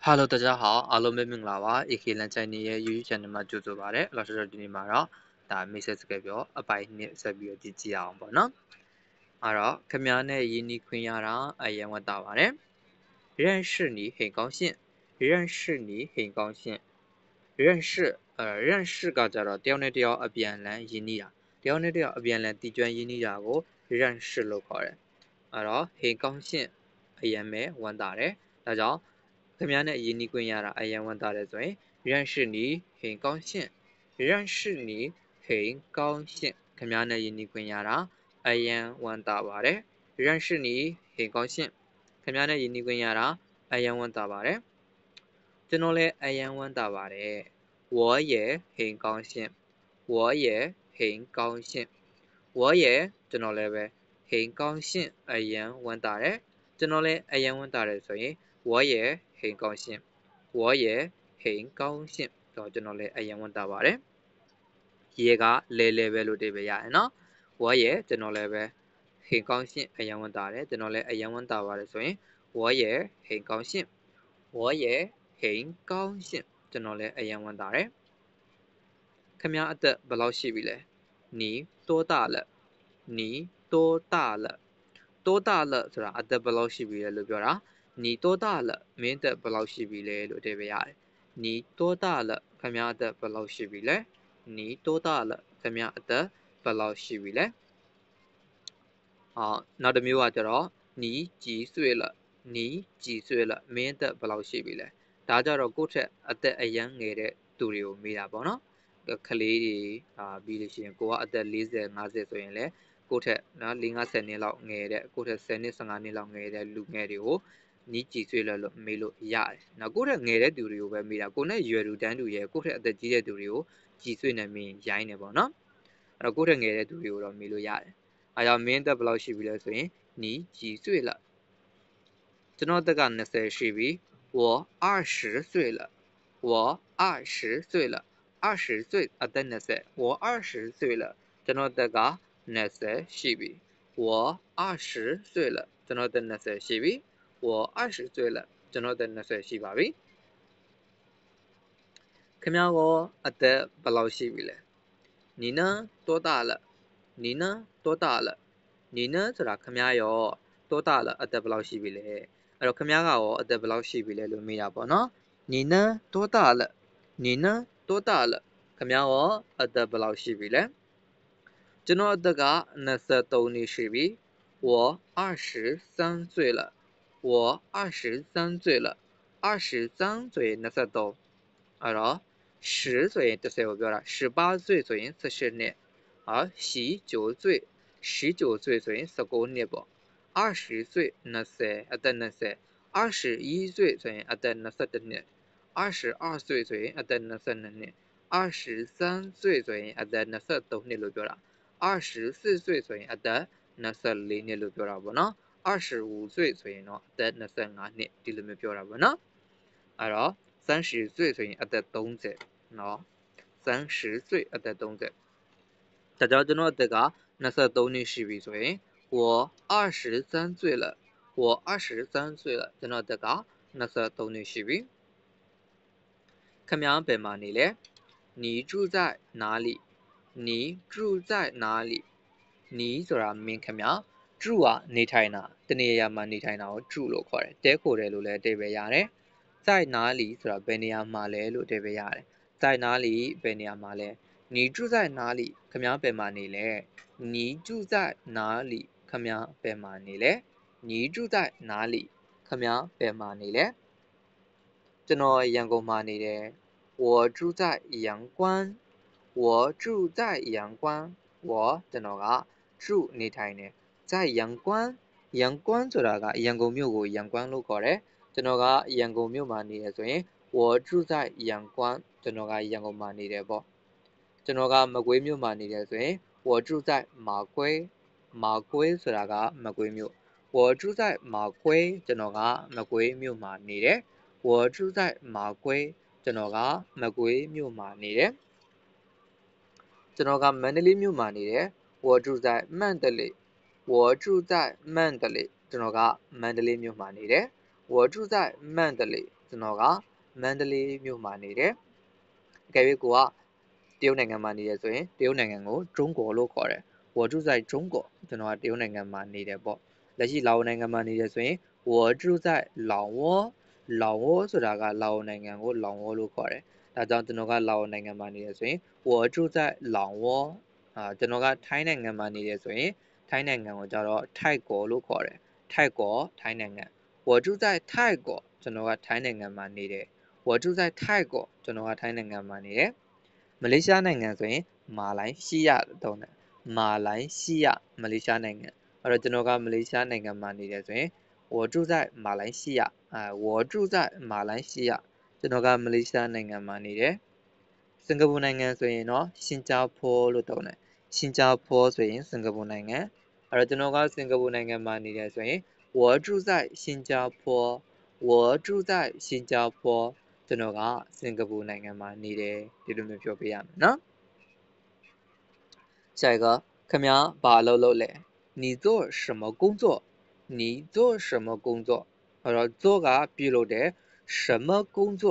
Hello，大家好，အားလုံးပဲမင်္ဂလာပါ။ AK လမ်းချိုင်းနေရဲ့ YouTube channel မှာကြိုဆိုပါရစေ။နောက်ဒီနေ့မှာတော့ဒါ message စကားပြောအပိုင်းနှစ်ဆက်ပြီးတော့ကြည့်ကြအောင်ပေါ့နော်။အဲ့တော့ခင်ဗျားနဲ့ယဉ်နီးခွင့်ရတာအရင်ဝတ်တာပါတယ်။认识你很高兴认识你很高兴认识认识ကကြတော့တယောက်နဲ့တယောက်အပြန်လန်ယဉ်နီးတာတယောက်နဲ့တယောက်အပြန်လန်တည်ကျွမ်းယဉ်နီးတာကို认识လို့ခေါ်တယ်။အဲ့တော့很高兴အရင်ပဲဝန်တာတယ်။ဒါကြောင့်ခင်ဗျားနဲ့ယဉ်နီးခွင့်ရတာအရင်ဝန်တာတယ်ဆိုရင်认识你很高兴认识你很高兴ခင်ဗျားနဲ့ယဉ်နီးခွင့်ရတာအရင်ဝန်တာပါတယ်认识你很高兴ခင်ဗျားနဲ့ယဉ်နီးခွင့်ရတာအရင်ဝန်တာပါတယ်ကျွန်တော်လည်းအရင်ဝန်တာပါတယ်我也很高兴我也很高兴我也ကျွန်တော်လည်းပဲ很高兴အရင်ဝန်တာတယ်ကျွန်တော်လည်းအရင်ဝန်တာတယ်ဆိုရင်我也很高兴我也很高兴တော့ကျွန်တော်လည်းအရင်ဝန်တာပါတယ်ရေကလဲပဲလို့ဒီပဲရရင်နော်我也ကျွန်တော်လည်းပဲ很高兴အရင်ဝန်တာတယ်ကျွန်တော်လည်းအရင်ဝန်တာပါတယ်ဆိုရင်我也很高兴我也很高兴ကျွန်တော်လည်းအရင်ဝန်တာတယ်ခင်ဗျားအသက်ဘယ်လောက်ရှိပြီလဲ你多大了你多大了多大了ဆိုတာအသက်ဘယ်လောက်ရှိပြီလဲလို့ပြောတာ你多大了မင်းအသက်ဘယ်လောက်ရှိပြီလဲလို့ဒီပဲရတယ်你多大了ခင်ဗျားအသက်ဘယ်လောက်ရှိပြီလဲ你多大了ခင်ဗျားအသက်ဘယ်လောက်ရှိပြီလဲနောက်တစ်မျိုးကကျတော့你几岁了你几岁了မင်းအသက်ဘယ်လောက်ရှိပြီလဲဒါကြတော့ကိုယ့်ထက်အသက်အရန်ငယ်တဲ့သူတွေကိုမေးတာပေါ့နော်ကလေးတွေပြီးလို့ရှိရင်ကိုကအသက်40 50ဆိုရင်လည်းကိုယ့်ထက်နော်40 နှစ်လောက်ငယ်တဲ့ကိုယ့်ထက်10နှစ်15နှစ်လောက်ငယ်တဲ့လူငယ်တွေကို你几岁了လို့မေးလို့ရတယ်နော်ကိုယ့်ထက်ငယ်တဲ့သူတွေကိုပဲမေးတာကိုနဲ့ရွယ်တူတန်းတူရဲ့ကိုယ့်ထက်အသက်ကြီးတဲ့သူတွေကို几岁နဲ့မေးရင်ရိုင်းနေပေါ့နော်အဲ့တော့ကိုယ့်ထက်ငယ်တဲ့သူတွေကိုတော့မေးလို့ရတယ်အားကြောင့်မင်းအသက်ဘယ်လောက်ရှိပြီလဲဆိုရင်你几岁了ကျွန်တော်အသက်က20ရှိပြီ我20岁了我20岁了20岁အသက်20我20岁了ကျွန်တော်အသက်က20ရှိပြီ我20岁了ကျွန်တော်အသက်20ရှိပြီ我20岁了ကျွန်တော်အသက်20ရှိပါပြီခင်ဗျားကိုအသက်ဘယ်လောက်ရှိပြီလဲ你呢多大了你呢多大了你呢ဆိုတာခင်ဗျားရော多大了အသက်ဘယ်လောက်ရှိပြီလဲအဲ့တော့ခင်ဗျားကရောအသက်ဘယ်လောက်ရှိပြီလဲလို့မေးတာပေါ့နော်你呢多大了你呢多大了ခင်ဗျားရောအသက်ဘယ်လောက်ရှိပြီလဲကျွန်တော်အသက်က23နှစ်ရှိပြီ我23岁了我23岁了23ဆိုရင်23အဲ့တော့10ဆိုရင်10ကိုပြောတာ18岁ဆိုရင်18နှစ်19岁19岁ဆိုရင်19နှစ်ပေါ့20岁20အသက်20 21岁ဆိုရင်အသက်21နှစ်22岁ဆိုရင်အသက်22နှစ်23岁ဆိုရင်အသက်23နှစ်လို့ပြောတာ24岁ဆိုရင်အသက်24နှစ်လို့ပြောတာပေါ့နော်25岁ဆိုရင်တော့အသက်25နှစ်ဒီလိုမျိုးပြောတာပေါ့နော်အဲ့တော့30岁ဆိုရင်အသက်30နော်30岁အသက်30ဒါကြောင့်ကျွန်တော်အသက်က23နှစ်ရှိပြီဆိုရင်我23岁了我23岁了ကျွန်တော်အသက်က23နှစ်ရှိပြီခင်ဗျားဘယ်မှာနေလဲ你住在哪里你住在哪里你ဆိုတာမင်းခင်ဗျာ住ကနေထိုင်တာတနေရာမှာနေထိုင်တာကို住လို့ခေါ်တယ်တဲခိုတယ်လို့လည်းအဓိပ္ပာယ်ရတယ်在哪里ဆိုတာဘယ်နေရာမှာလဲလို့အဓိပ္ပာယ်ရတယ်在哪里ဘယ်နေရာမှာလဲ你住在哪里ခင်ဗျားဘယ်မှာနေလဲ你住在哪里ခင်ဗျားဘယ်မှာနေလဲ你住在哪里ခင်ဗျားဘယ်မှာနေလဲကျွန်တော်ရန်ကုန်မှာနေတယ်我住在阳关我住在阳关我ကျွန်တော်က住နေထိုင်တယ်在阳关阳关ဆိုတာကရန်ကုန်မြို့ကိုရန်关လို့ခေါ်တယ်ကျွန်တော်ကရန်ကုန်မြို့မှာနေတယ်ဆိုရင်我住在阳关ကျွန်တော်ကရန်ကုန်မှာနေတယ်ပေါ့ကျွန်တော်ကမကွေးမြို့မှာနေတယ်ဆိုရင်我住在马圭马圭ဆိုတာကမကွေးမြို့我住在马圭ကျွန်တော်ကမကွေးမြို့မှာနေတယ်我住在马圭ကျွန်တော်ကမကွေးမြို့မှာနေတယ်ကျွန်တော်ကမန္တလေးမြို့မှာနေတယ်我住在曼德里我住在曼德里ကျွန်တော်ကမန္တလေးမြို့မှာနေတယ်我住在曼德里ကျွန်တော်ကမန္တလေးမြို့မှာနေတယ်အကယ်၍ကိုကတရုတ်နိုင်ငံမှာနေရဆိုရင်တရုတ်နိုင်ငံကို中国လို့ခေါ်တယ်我住在中国ကျွန်တော်ကတရုတ်နိုင်ငံမှာနေတယ်ပေါ့လက်ရှိလာအိုနိုင်ငံမှာနေရဆိုရင်我住在老挝老挝ဆိုတာကလာအိုနိုင်ငံကို老挝လို့ခေါ်တယ်ဒါကြောင့်ကျွန်တော်ကလာအိုနိုင်ငံမှာနေရဆိုရင်我住在老挝ကျွန်တော်ကထိုင်းနိုင်ငံမှာနေရဆိုရင်ထိုင်းနိုင်ငံကိုကြတော့泰国လို့ခေါ်တယ်泰国ထိုင်းနိုင်ငံ我住在泰国ကျွန်တော်ကထိုင်းနိုင်ငံမှာနေတယ်我住在泰国ကျွန်တော်ကထိုင်းနိုင်ငံမှာနေတယ်မလေးရှားနိုင်ငံဆိုရင်မာလိုင်းရှိယတုံးတယ်မာလိုင်းရှိယမလေးရှားနိုင်ငံအဲ့တော့ကျွန်တော်ကမလေးရှားနိုင်ငံမှာနေတယ်ဆိုရင်我住在马来西亚我住在马来西亚ကျွန်တော်ကမလေးရှားနိုင်ငံမှာနေတယ်စင်ကာပူနိုင်ငံဆိုရင်တော့ရှင်ဂျာပိုလို့တုံးတယ်ရှင်ဂျာပိုဆိုရင်စင်ကာပူနိုင်ငံအဲ့တော့ကျွန်တော်ကစင်ကာပူနိုင်ငံမှာနေတယ်ဆိုရင်我住在新加坡我住在新加坡ကျွန်တော်ကစင်ကာပူနိုင်ငံမှာနေတယ်ဒီလိုမျိုးပြောပြရမယ်နော်下一个ခင်ဗျားဘာလုပ်လို့လဲ你做什么工作你做什么工作အဲ့တော့做ကပြုလုပ်တယ်什么工作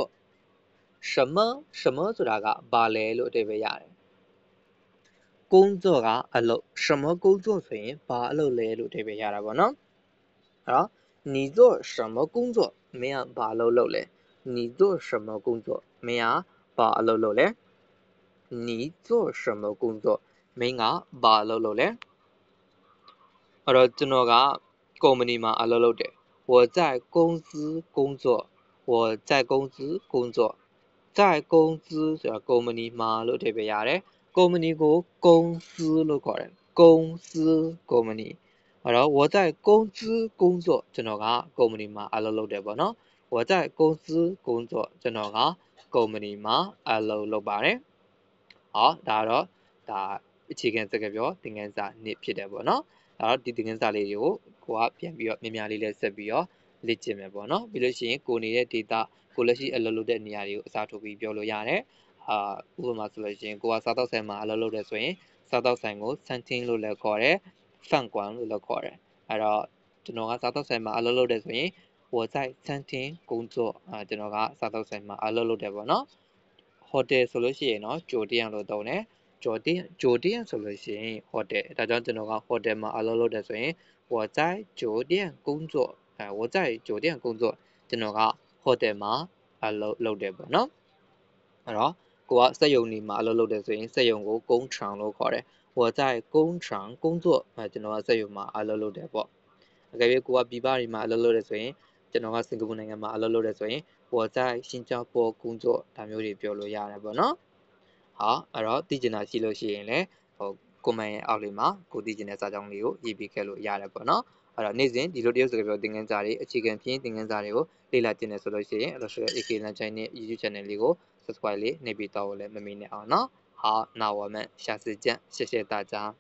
什么什么ဆိုတာကဘာလဲလို့အဓိပ္ပာယ်ရတယ်工作ကအလုပ်什么工作ဆိုရင်ဘာအလုပ်လဲလို့အဓိပ္ပာယ်ရတာပေါ့နော်အဲ့တော့你做什么工作မင်းကဘာလုပ်လို့လဲ你做什么工作မင်းကဘာအလုပ်လုပ်လဲ你做什么工作မင်းကဘာလုပ်လို့လဲအဲ့တော့ကျွန်တော်ကကုမ္ပဏီမှာအလုပ်လုပ်တယ်我在公司工作我在公司工作在公司ဆိုတာကုမ္ပဏီမှာလို့အဓိပ္ပာယ်ရတယ်ကုမ္ပဏီကို公司လို့ခေါ်တယ်公司ကုမ္ပဏီအဲ့တော့我在公司工作ကျွန်တော်ကကုမ္ပဏီမှာအလုပ်လုပ်တယ်ပေါ့နော်我在公司工作ကျွန်တော်ကကုမ္ပဏီမှာအလုပ်လုပ်ပါတယ်ဟောဒါတော့ဒါအခြေခံစကားပြောသင်ခန်းစာ1ဖြစ်တယ်ပေါ့နော်ဒါတော့ဒီသင်ခန်းစာလေးတွေကိုကိုကပြန်ပြီးတော့မြင်များလေးလဲဆက်ပြီးတော့လေ့ကျင့်မယ်ပေါ့နော်ပြီးလို့ရှိရင်ကိုနေတဲ့ data ကိုလက်ရှိအလုပ်လုပ်တဲ့နေရာတွေကိုအစားထိုးပြီးပြောလို့ရတယ်ဥပမာဆိုလို့ရှိရင်ကိုကစားတော့ဆိုင်မှာအလုပ်လုပ်တယ်ဆိုရင်စားတော့ဆိုင်ကို餐厅လို့လည်းခေါ်တယ်饭馆လို့လည်းခေါ်တယ်အဲ့တော့ကျွန်တော်ကစားတော့ဆိုင်မှာအလုပ်လုပ်တယ်ဆိုရင်我在餐厅工作ကျွန်တော်ကစားတော့ဆိုင်မှာအလုပ်လုပ်တယ်ပေါ့နော်ဟိုတယ်ဆိုလို့ရှိရင်တော့ဂျိုတင်လို့သုံးတယ်ဂျိုတင်ဆိုလို့ရှိရင်ဟိုတယ်ဒါကြောင့်ကျွန်တော်ကဟိုတယ်မှာအလုပ်လုပ်တယ်ဆိုရင်我在酒店工作我在酒店工作ကျွန်တော်ကဟိုတယ်မှာအလုပ်လုပ်တယ်ပေါ့နော်အဲ့တော့ကိုကစက်ရုံနေမှာအလုပ်လုပ်တယ်ဆိုရင်စက်ရုံကို工厂လို့ခေါ်တယ်我在工厂工作ကျွန်တော်ကစက်ရုံမှာအလုပ်လုပ်တယ်ပေါ့အကယ်၍ကိုကပြည်ပတွေမှာအလုပ်လုပ်တယ်ဆိုရင်ကျွန်တော်ကစင်ကာပူနိုင်ငံမှာအလုပ်လုပ်တယ်ဆိုရင်我在新加坡工作ဒါမျိုးတွေပြောလို့ရတယ်ပေါ့နော်ဟာအဲ့တော့သိကျင်တာရှိလို့ရှိရင်လည်းcomment ရဲ့အောက်လေးမှာကိုသိကျင်တဲ့စာကြောင်းလေးကိုရေးပေးခဲ့လို့ရတယ်ပေါ့နော်အဲ့တော့နေ့စဉ်ဒီလိုတရုတ်စကားပြောသင်ခန်းစာတွေအခြေခံဖြင့်သင်ခန်းစာတွေကိုလေ့လာကျင့်တယ်ဆိုလို့ရှိရင်အဲ့လိုဆို AK Lunch Channel နဲ့ YouTube Channel လေးကို subscribe လေးနှိပ်ပြီးတော့လည်းမမေ့နဲ့အောင်နော်好那我们下次见谢谢大家